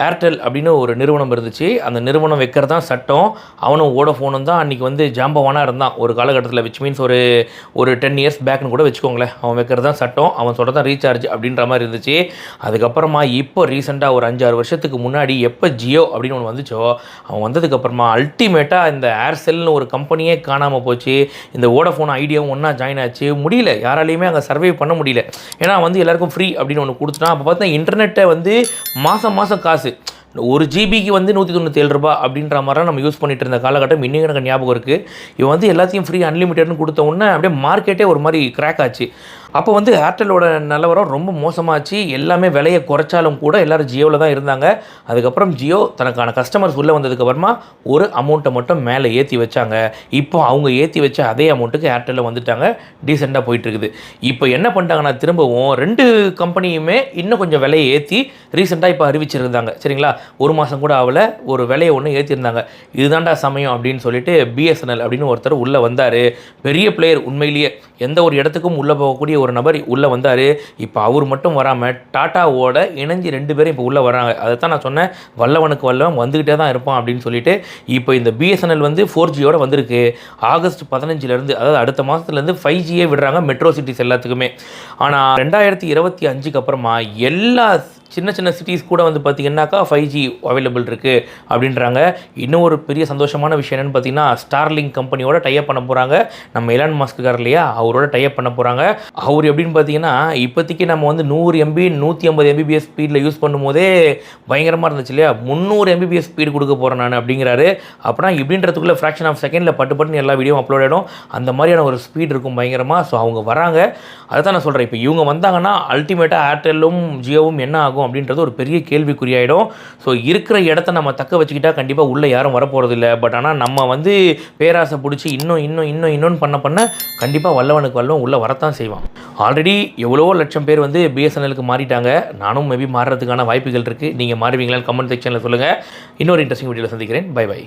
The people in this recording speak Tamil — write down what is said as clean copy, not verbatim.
ஏர்டெல் அப்படின்னு ஒரு நிறுவனம் இருந்துச்சு. அந்த நிறுவனம் வைக்கிறது தான் சட்டம். அவனும் வோடஃபோனும் தான் அன்றைக்கி வந்து ஜாம்பவானாக இருந்தான் ஒரு காலகட்டத்தில். விச் மீன்ஸ் ஒரு 10 இயர்ஸ் பேக்னு கூட வச்சுக்கோங்களேன். அவன் வைக்கிறது தான் சட்டம், அவன் சொல்கிறது தான் ரீசார்ஜ் அப்படின்ற மாதிரி இருந்துச்சு. அதுக்கப்புறமா இப்போ ரீசெண்டாக ஒரு 5-6 வருஷத்துக்கு முன்னாடி எப்போ ஜியோ அப்படின்னு ஒன்று வந்துச்சோ, அவன் வந்ததுக்கப்புறமா அல்டிமேட்டாக இந்த ஏர்செல்னு ஒரு கம்பெனியே காணாமல் போச்சு. இந்த வோடஃபோன் ஐடியாவும் ஒன்றா ஜாயின் ஆச்சு. முடியல, யாராலையுமே அங்கே சர்வே பண்ண முடியல. ஏன்னா வந்து எல்லாருக்கும் ஃப்ரீ அப்படின்னு ஒன்று கொடுத்துட்டான். அப்போ பார்த்தா இன்டர்நெட்டை வந்து மாதம் காசு 1 ஜிபிக்கு வந்து 197 ரூபா அப்படின்ற மாதிரிலாம் நம்ம யூஸ் பண்ணிட்டு இருந்த காலகட்டம் இன்னும் எனக்கு ஞாபகம் இருக்குது. இவன் வந்து எல்லாத்தையும் ஃப்ரீ அன்லிமிட்டட்னு கொடுத்த உடனே அப்படியே மார்க்கெட்டே ஒரு மாதிரி கிராக் ஆச்சு. அப்போ வந்து ஏர்டெல்லோட நிலவரம் ரொம்ப மோசமாச்சு. எல்லாமே விலையை குறைச்சாலும் கூட எல்லோரும் ஜியோவில் தான் இருந்தாங்க. அதுக்கப்புறம் ஜியோ தனக்கான கஸ்டமர்ஸ் உள்ளே வந்ததுக்கப்புறமா ஒரு அமௌண்ட்டை மட்டும் மேலே ஏற்றி வச்சாங்க. இப்போ அவங்க ஏற்றி வச்ச அதே அமௌண்ட்டுக்கு ஏர்டெல்லில் வந்துட்டாங்க. டீசெண்டாக போயிட்டுருக்குது. இப்போ என்ன பண்ணிட்டாங்கன்னா திரும்பவும் 2 கம்பெனியுமே இன்னும் கொஞ்சம் விலையை ஏற்றி ரீசெண்டாக இப்போ அறிவிச்சிருந்தாங்க. சரிங்களா, ஒரு மாதம் கூட ஆகலை, ஒரு விலையை ஒன்று ஏற்றிருந்தாங்க. இதுதான்டா சமயம் அப்படின்னு சொல்லிட்டு பிஎஸ்என்எல் அப்படின்னு ஒருத்தர் உள்ளே வந்தார். பெரிய பிளேயர், உண்மையிலேயே எந்த ஒரு இடத்துக்கும் உள்ளே போகக்கூடிய ஒரு நபர் உள்ளே வந்தார். இப்போ அவர் மட்டும் வராமல் டாட்டாவோட இணைஞ்சு 2 பேரும் இப்போ உள்ளே வராங்க. அதை தான் நான் சொன்னேன், வல்லவனுக்கு வல்லவன் வந்துக்கிட்டே தான் இருப்பான் அப்படின்னு சொல்லிட்டு. இப்போ இந்த பிஎஸ்என்எல் வந்து 4Gயோட வந்திருக்கு. ஆகஸ்ட் 15 அதாவது அடுத்த மாதத்துலேருந்து 5Gயே விடுறாங்க மெட்ரோ சிட்டிஸ் எல்லாத்துக்குமே. ஆனால் 2025க்கு அப்புறமா எல்லா சின்ன சிட்டிஸ் கூட வந்து பார்த்திங்கன்னாக்கா 5G அவைலபிள் இருக்குது அப்படின்றாங்க. இன்னும் ஒரு பெரிய சந்தோஷமான விஷயம் என்னென்னு பார்த்தீங்கன்னா, ஸ்டார்லிங்க் கம்பெனியோட டைப் பண்ண போகிறாங்க. நம்ம எலான் மஸ்க் இருக்கார் இல்லையா, அவரோட டைப் பண்ண போகிறாங்க. அவர் எப்படின்னு பார்த்தீங்கன்னா, இப்போதைக்கு நம்ம வந்து 100 MB 150 Mbps ஸ்பீடில் யூஸ் பண்ணும்போதே பயங்கரமாக இருந்துச்சு இல்லையா, 300 Mbps ஸ்பீடு கொடுக்க போகிறேன் நான் அப்படிங்கிறாரு. அப்படின்னா இப்படின்றதுக்குள்ளே ஃப்ராக்ஷன் ஆஃப் செகண்டில் பட்டு எல்லா வீடியோவும் அப்லோட் ஆகிடும். அந்த மாதிரியான ஒரு ஸ்பீட் இருக்கும் பயங்கரமாக. ஸோ அவங்க வராங்க. அதை தான் நான் சொல்கிறேன். இப்போ இவங்க வந்தாங்கன்னா அல்டிமேட்டாக ஏர்டெல்லும் ஜியோவும் என்ன ஆகும் அப்படின்றது ஒரு பெரிய கேள்விக்குறியாயிடும். ஸோ இருக்கிற இடத்த நம்ம தக்க வச்சுக்கிட்டால் கண்டிப்பாக உள்ளே யாரும் வரப்போகிறது இல்லை. பட் ஆனால் நம்ம வந்து பேராசை பிடிச்சி இன்னும் பண்ண கண்டிப்பாக வல்லவனுக்கு வல்லவன் உள்ளே வரத்தான் செய்வான். ஆல்ரெடி எவ்வளோ லட்சம் பேர் வந்து பிஎஸ்என்எலுக்கு மாறிட்டாங்க. நானும் மேபி மாறுறதுக்கான வாய்ப்புகள் இருக்குது. நீங்கள் மாறுவீங்களான்னு கமெண்ட் செக்ஷனில் சொல்லுங்கள். இன்னொரு இன்ட்ரெஸ்டிங் வீடியோவில் சந்திக்கிறேன். பை.